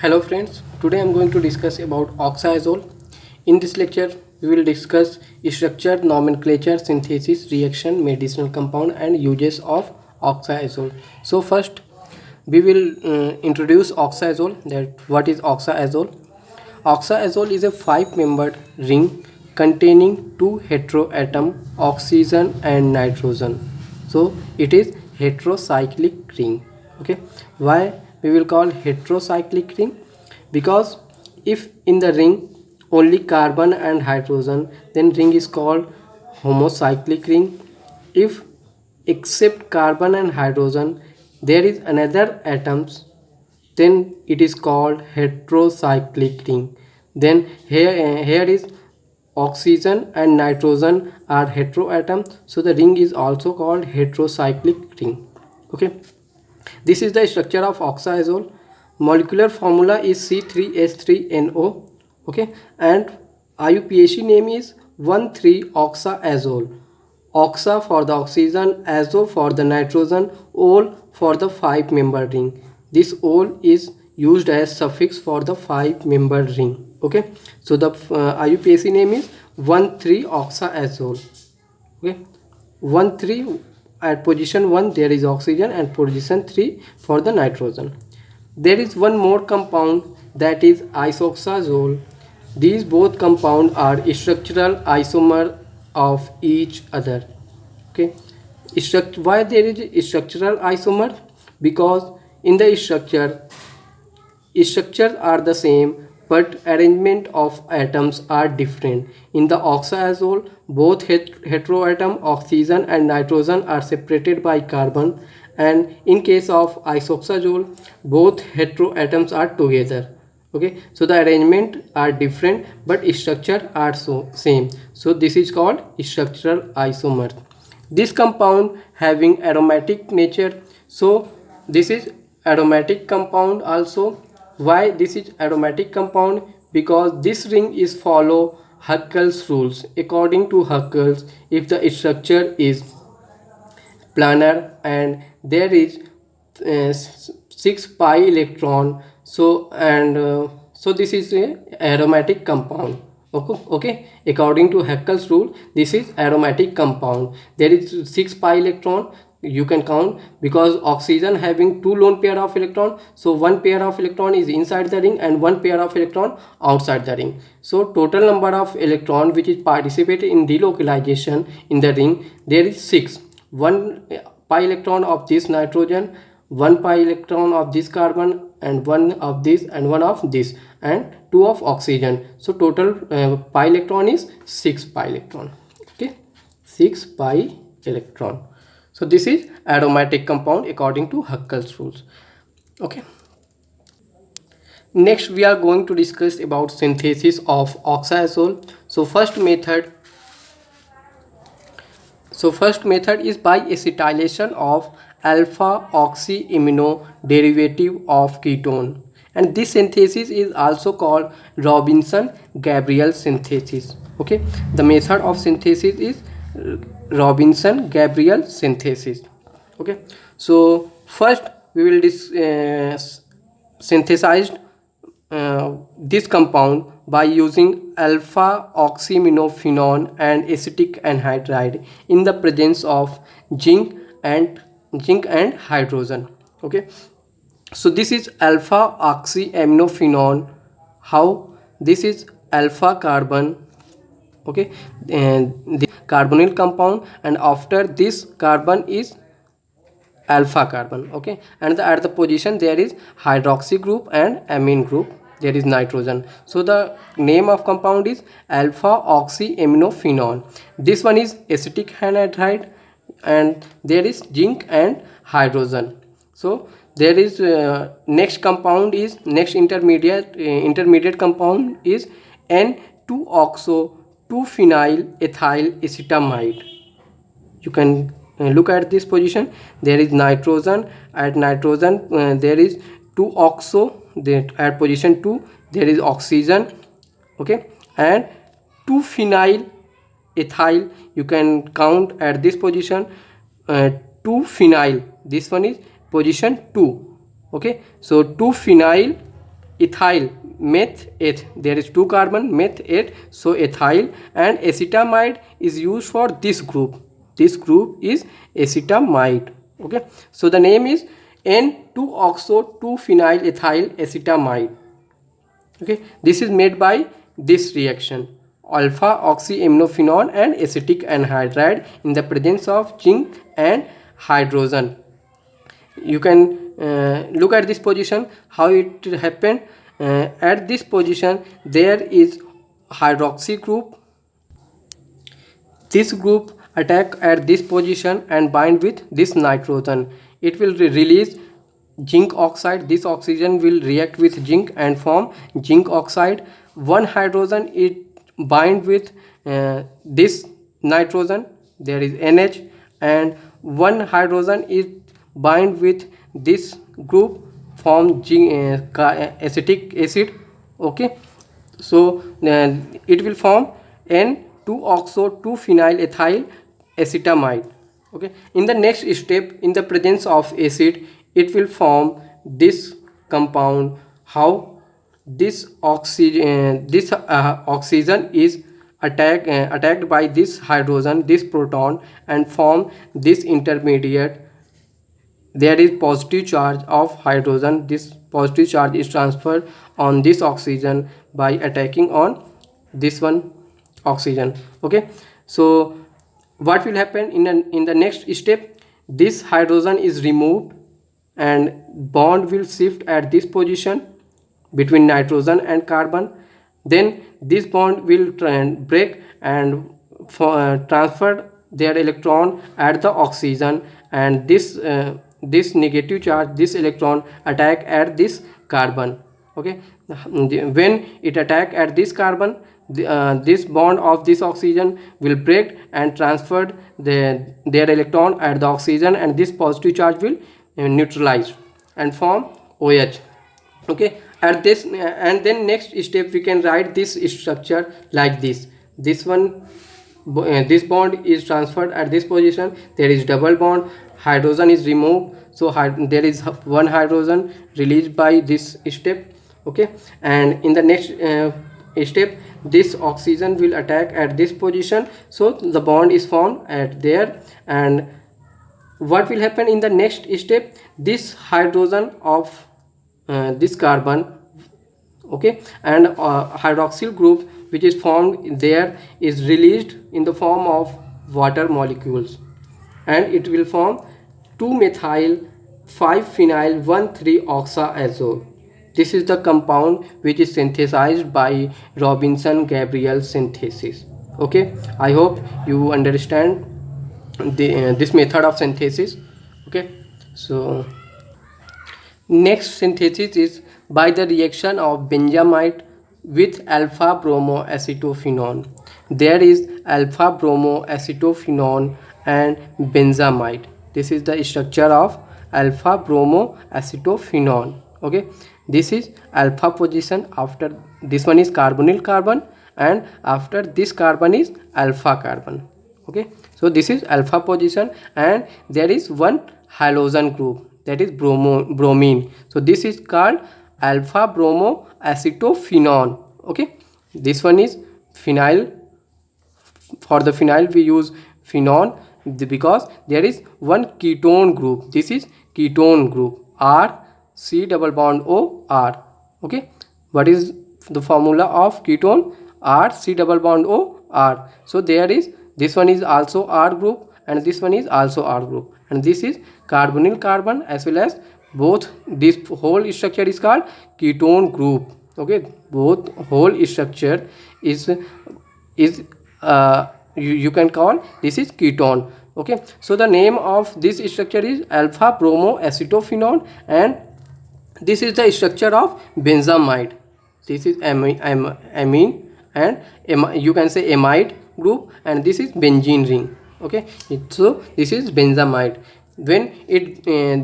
Hello friends, today I am going to discuss about oxazole. In this lecture, we will discuss structure, nomenclature, synthesis, reaction, medicinal compound and uses of oxazole. So first, we will introduce oxazole. That what is oxazole? Oxazole is a five-membered ring containing two heteroatom oxygen and nitrogen. So it is heterocyclic ring. Okay, why we will call heterocyclic ring? Because if in the ring only carbon and hydrogen, then ring is called homocyclic ring. If except carbon and hydrogen there is another atoms, then it is called heterocyclic ring. Then here is oxygen and nitrogen are heteroatoms, so the ring is also called heterocyclic ring. Okay, this is the structure of oxazole. Molecular formula is C3H3NO. Okay, and IUPAC name is 1,3-oxazole. Oxa for the oxygen, azo for the nitrogen, ol for the five-membered ring. This ol is used as suffix for the five-membered ring. Okay, so the IUPAC name is 1,3-oxazole. Okay, 1,3 at position 1 there is oxygen and position 3 for the nitrogen. There is one more compound, that is isoxazole. These both compounds are structural isomer of each other. Okay, why there is a structural isomer? Because in the structures are the same but arrangement of atoms are different. In the oxazole, both heteroatom oxygen and nitrogen are separated by carbon, and in case of isoxazole, both heteroatoms are together. Okay, so the arrangement are different but structure are so same. So this is called structural isomer. This compound having aromatic nature, so this is aromatic compound also. Why this is aromatic compound? Because this ring is follow Huckel's rules. According to Huckel's, if the structure is planar and there is 6 pi electron, so this is a aromatic compound. Okay, according to Huckel's rule, this is aromatic compound. There is 6 pi electron, you can count, because oxygen having two lone pair of electron, so one pair of electron is inside the ring and one pair of electron outside the ring. So total number of electron which is participate in delocalization in the ring, there is 6. One pi electron of this nitrogen, one pi electron of this carbon, and one of this and one of this, and two of oxygen. So total pi electron is 6 pi electron. Okay, 6 pi electron. So this is aromatic compound according to Huckel's rules. Okay, next we are going to discuss about synthesis of oxazole. So first method is by acetylation of alpha oxy amino derivative of ketone, and this synthesis is also called Robinson-Gabriel synthesis. Okay, the method of synthesis is Robinson-Gabriel synthesis. Okay, so first we will synthesize this compound by using alpha oxyminophenone and acetic anhydride in the presence of zinc and hydrogen. Okay, so this is alpha oxyminophenone. How? This is alpha carbon. Okay, and the carbonyl compound, and after this carbon is alpha carbon. Okay, and at the position there is hydroxy group and amine group, there is nitrogen. So the name of compound is alpha oxyminophenone. This one is acetic anhydride, and there is zinc and hydrogen. So there is next intermediate compound is N2-oxo 2-phenyl ethyl acetamide. You can look at this position, there is nitrogen, at nitrogen there is 2-oxo, that at position 2 there is oxygen. Okay, and 2-phenyl ethyl, you can count at this position 2-phenyl, this one is position 2. Okay, so 2-phenyl ethyl, meth, eth, there is 2 carbon, meth, eth, so ethyl, and acetamide is used for this group. This group is acetamide. Okay, so the name is N2-oxo-2-phenyl ethyl acetamide. Okay, this is made by this reaction, alpha oxyaminophenone and acetic anhydride in the presence of zinc and hydrogen. You can look at this position, how it happened. At this position there is hydroxy group. This group attack at this position and bind with this nitrogen. It will release zinc oxide. This oxygen will react with zinc and form zinc oxide. One hydrogen it bind with this nitrogen, there is NH, and one hydrogen is bind with this group, form acetic acid. Okay, so it will form N2-oxo-2-phenyl ethyl acetamide. Okay, in the next step, in the presence of acid, it will form this compound. How? This oxygen is attacked by this hydrogen, this proton, and form this intermediate. There is positive charge of hydrogen. This positive charge is transferred on this oxygen by attacking on this one oxygen. Okay, so what will happen in the next step? This hydrogen is removed and bond will shift at this position between nitrogen and carbon. Then this bond will break and transfer their electron at the oxygen, and this this negative charge, this electron attack at this carbon. Okay, when it attack at this carbon, this bond of this oxygen will break and transfer their electron at the oxygen, and this positive charge will neutralize and form OH. Okay, at this and then next step we can write this structure like this. This one, this bond is transferred at this position, there is double bond, hydrogen is removed, so there is one hydrogen released by this step. Okay, and in the next step this oxygen will attack at this position, so the bond is formed at there. And what will happen in the next step? This hydrogen of this carbon, okay, and hydroxyl group which is formed there is released in the form of water molecules, and it will form 2-methyl-5-phenyl-1,3-oxazole. This is the compound which is synthesized by Robinson-Gabriel synthesis. Okay, I hope you understand this method of synthesis. Okay, so next synthesis is by the reaction of Benzamide with alpha bromo acetophenone. There is alpha bromo acetophenone and Benzamide. This is the structure of alpha bromo acetophenone. Okay, this is alpha position. After this one is carbonyl carbon, and after this carbon is alpha carbon. Okay, so this is alpha position, and there is one halogen group, that is bromine. So this is called alpha bromo acetophenone. Okay, this one is phenyl. For the phenyl we use phenone because there is one ketone group. This is ketone group, R C double bond O R. Okay, what is the formula of ketone? R C double bond O R. So there is, this one is also R group, and this one is also R group, and this is carbonyl carbon as well as both. This whole structure is called ketone group. Okay, both whole structure is you can call this is ketone. Okay, so the name of this structure is alpha bromo acetophenone, and this is the structure of Benzamide. This is amine and you can say amide group, and this is benzene ring. Okay, so this is Benzamide. When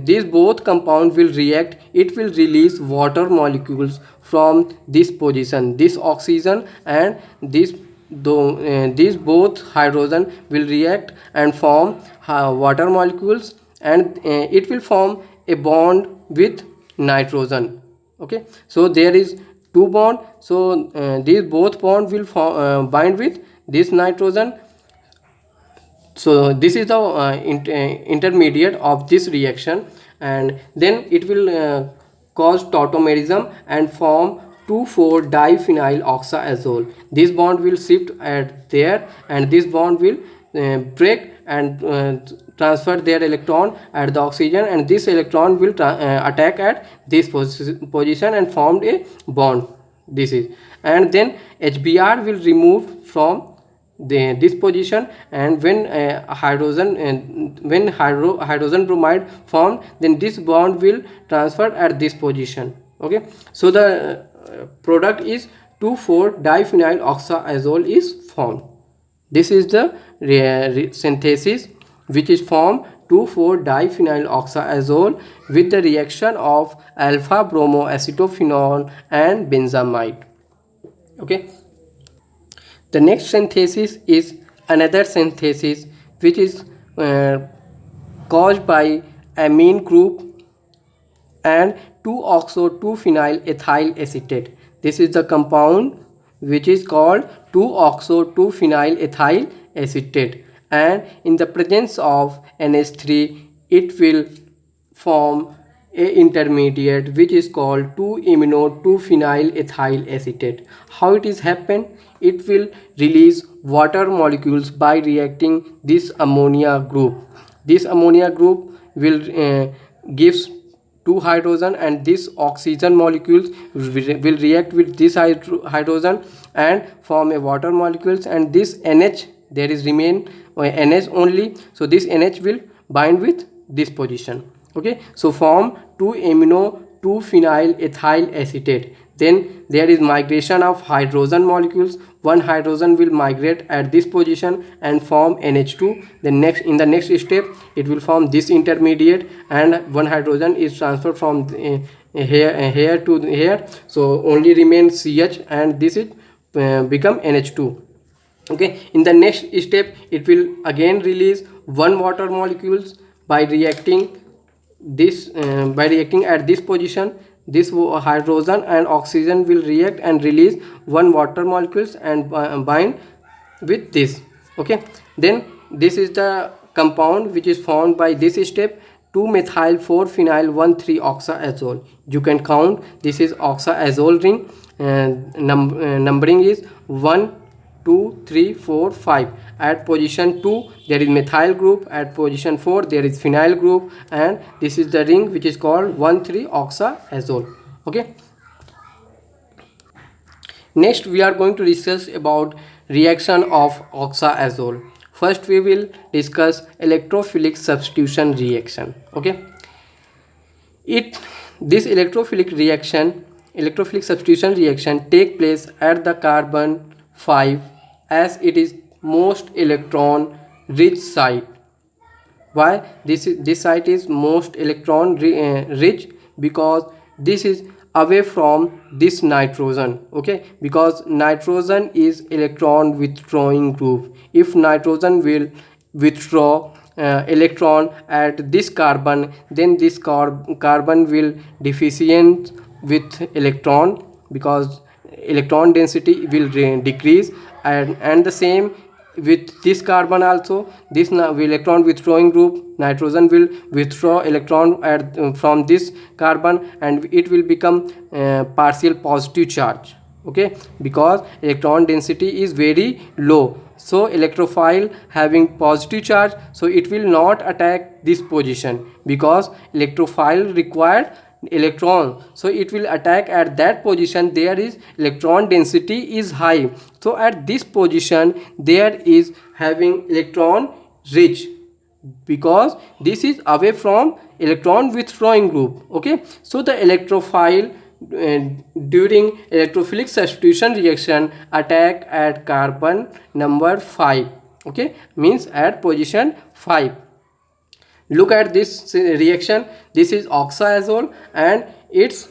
these both compounds will react, it will release water molecules from this position. This oxygen and this these both hydrogen will react and form water molecules, and it will form a bond with nitrogen. Okay, so there is two bond, so these both bond will bind with this nitrogen. So this is the intermediate of this reaction, and then it will cause tautomerism and form 2,4-diphenyl oxazole. This bond will shift at there, and this bond will break and transfer their electron at the oxygen, and this electron will attack at this position and formed a bond. This is, and then HBr will remove from this position, and when hydrogen bromide formed, then this bond will transfer at this position. Okay, so the product is 2,4-diphenyl oxazole is formed. This is the synthesis which is formed 2,4-diphenyl oxazole with the reaction of alpha bromo acetophenone and benzamide. Okay, the next synthesis is another synthesis which is caused by amine group and 2-oxo-2-phenyl ethyl acetate. This is the compound which is called 2-oxo-2-phenyl ethyl acetate, and in the presence of NH3 it will form a intermediate which is called 2-imino-2-phenyl ethyl acetate. How it is happen? It will release water molecules by reacting this ammonia group. This ammonia group will gives 2 hydrogen, and this oxygen molecules will react with this hydrogen and form a water molecules, and this NH, there is remain NH only, so this NH will bind with this position. Okay, so form 2-amino-2-phenyl ethyl acetate. Then there is migration of hydrogen molecules. One hydrogen will migrate at this position and form NH2. Then in the next step it will form this intermediate, and one hydrogen is transferred from here to here, so only remains CH, and this is become NH2. Okay, in the next step it will again release one water molecules by reacting this by reacting at this position. This hydrogen and oxygen will react and release one water molecules and bind with this. Okay, then this is the compound which is formed by this step, 2-methyl-4-phenyl-1,3-oxazole. You can count, this is oxazole ring, and numbering is 1, 2, 3, 4, 5. At position 2 there is methyl group, at position 4 there is phenyl group, and this is the ring which is called 1,3-oxazole. Okay, next we are going to discuss about reaction of oxazole. First we will discuss electrophilic substitution reaction. Okay, this electrophilic substitution reaction take place at the carbon 5, as it is most electron rich site. Why this site is most electron rich? Because this is away from this nitrogen. Okay, because nitrogen is electron withdrawing group. If nitrogen will withdraw electron at this carbon, then this carbon will deficient with electron, because electron density will decrease, and the same with this carbon also. This electron withdrawing group, nitrogen will withdraw electron from this carbon, and it will become partial positive charge. Okay, because electron density is very low, so electrophile having positive charge, so it will not attack this position, because electrophile required electron, so it will attack at that position. There is electron density is high, so at this position there is having electron rich, because this is away from electron withdrawing group. Okay, so the electrophile during electrophilic substitution reaction attack at carbon number 5. Okay, means at position 5. Look at this reaction. This is oxazole, and this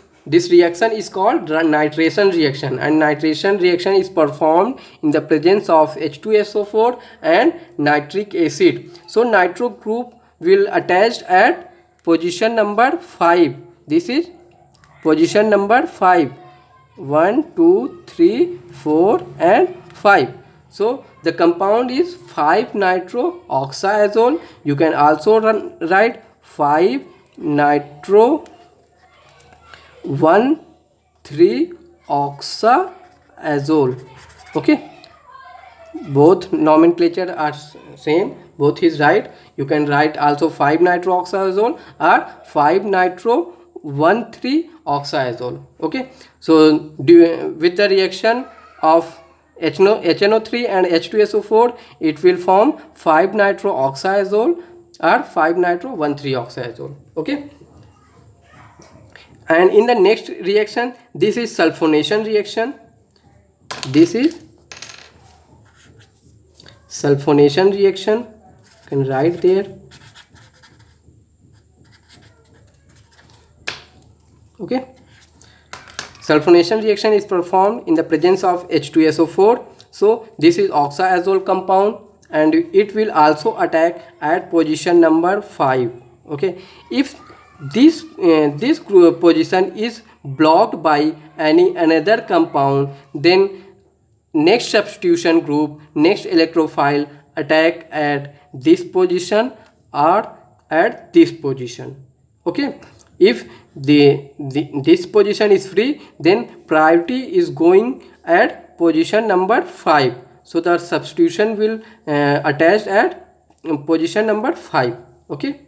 reaction is called nitration reaction, and nitration reaction is performed in the presence of H2SO4 and nitric acid. So nitro group will attached at position number 5. This is position number 5. 1, 2, 3, 4 and 5. So the compound is 5-nitro-oxazole. You can also write 5-nitro-1,3-oxazole. Okay, both nomenclature are same, both is right. You can write also 5-nitro-oxazole or 5-nitro-1,3-oxazole. Okay, so with the reaction of HNO3 and H2SO4, it will form 5-nitro-oxazole or 5-nitro-1,3-oxazole. Okay, and in the next reaction, this is sulfonation reaction. This is sulfonation reaction. You can write there. Okay, sulfonation reaction is performed in the presence of H2SO4. So this is oxazole compound and it will also attack at position number 5. Okay, if this group position is blocked by another compound, then next substitution group, next electrophile attack at this position or at this position. Okay, if this position is free, then priority is going at position number 5. So the substitution will attach at position number 5. Okay,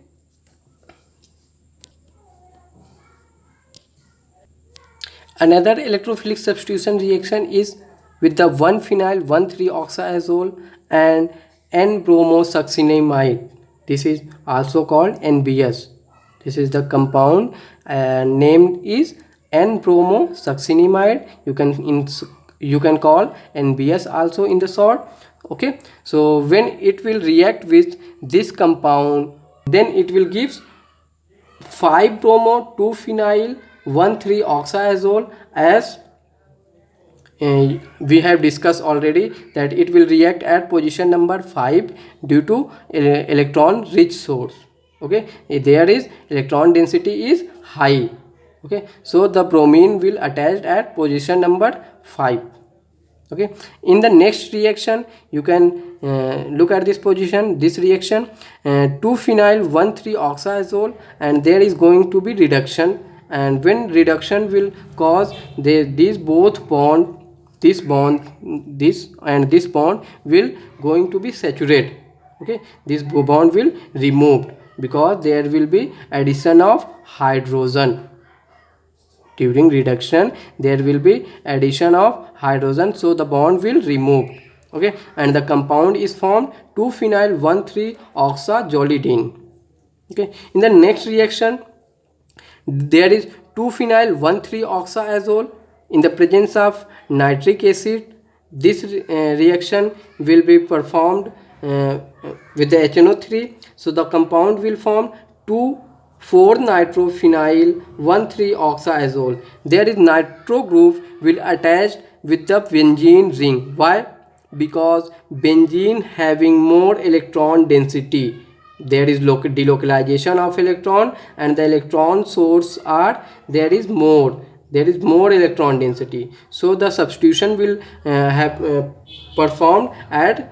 another electrophilic substitution reaction is with the 1-phenyl-1,3-oxazole and N-bromosuccinimide. This is also called NBS. This is the compound name is N-bromosuccinimide. You can call NBS also in the short. Okay, so when it will react with this compound, then it will give 5-bromo-2-phenyl-1,3-oxazole, as we have discussed already that it will react at position number 5 due to electron rich source. Okay, there is electron density is high. Okay, so the bromine will attach at position number 5. Okay, in the next reaction you can look at this position, this reaction, 2-phenyl-1,3-oxazole, and there is going to be reduction, and when reduction will cause these both bond, this and this bond will going to be saturated. Okay, this bond will removed because there will be addition of hydrogen. During reduction there will be addition of hydrogen, so the bond will remove. Okay, and the compound is formed 2-phenyl-1,3-oxazolidine. Okay, in the next reaction there is 2-phenyl-1,3-oxazole in the presence of nitric acid. This reaction will be performed with the HNO3. So the compound will form 2,4-nitrophenyl-1,3-oxazole. There is nitro group will attach with the benzene ring. Why? Because benzene having more electron density. There is delocalization of electron and the electron source are there is more electron density. So the substitution will have performed at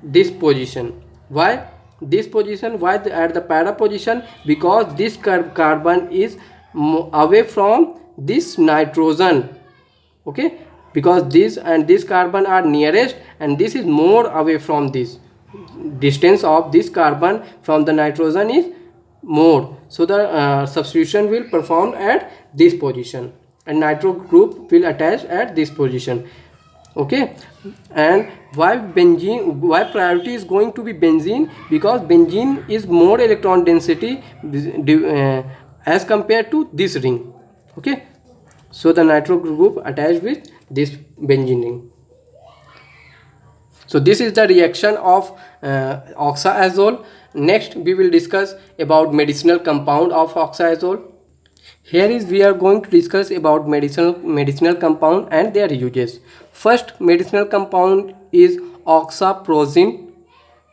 this position. Why this position? Why at the para position? Because this carbon is away from this nitrogen. Okay, because this and this carbon are nearest and this is more away from this. Distance of this carbon from the nitrogen is more, so the substitution will perform at this position and nitro group will attach at this position. Okay, and why priority is going to be benzene? Because benzene is more electron density as compared to this ring. Okay, so the nitro group attached with this benzene ring. So this is the reaction of oxazole. Next we will discuss about medicinal compound of oxazole. Here is we are going to discuss about medicinal compound and their uses. First medicinal compound is oxaprozin.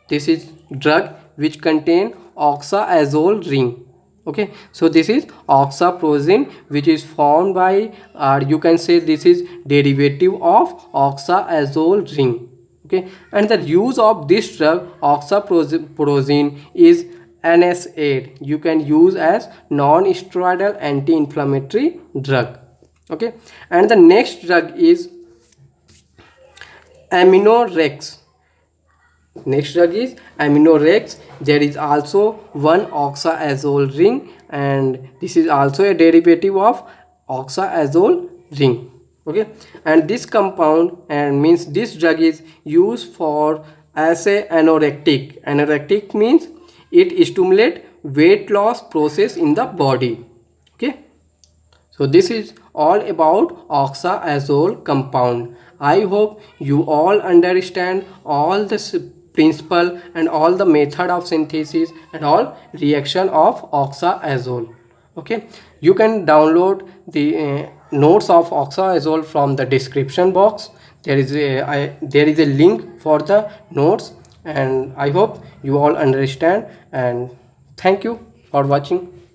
This is drug which contain oxazole ring. Okay, so this is oxaprozine, which is formed by, or you can say this is derivative of oxazole ring. Okay, and the use of this drug oxaprozine is NSAID. You can use as non-steroidal anti-inflammatory drug. Okay, and the next drug is Amino Rex. Next drug is Amino Rex. There is also one oxazole ring, and this is also a derivative of oxazole ring. Okay, and this compound, and means this drug is used for as a anorectic. Anorectic means it stimulates weight loss process in the body. Okay, so this is all about oxazole compound. I hope you all understand all the principle and all the method of synthesis and all reaction of oxazole. Okay, you can download the notes of oxazole from the description box. There is a link for the notes, and I hope you all understand, and thank you for watching.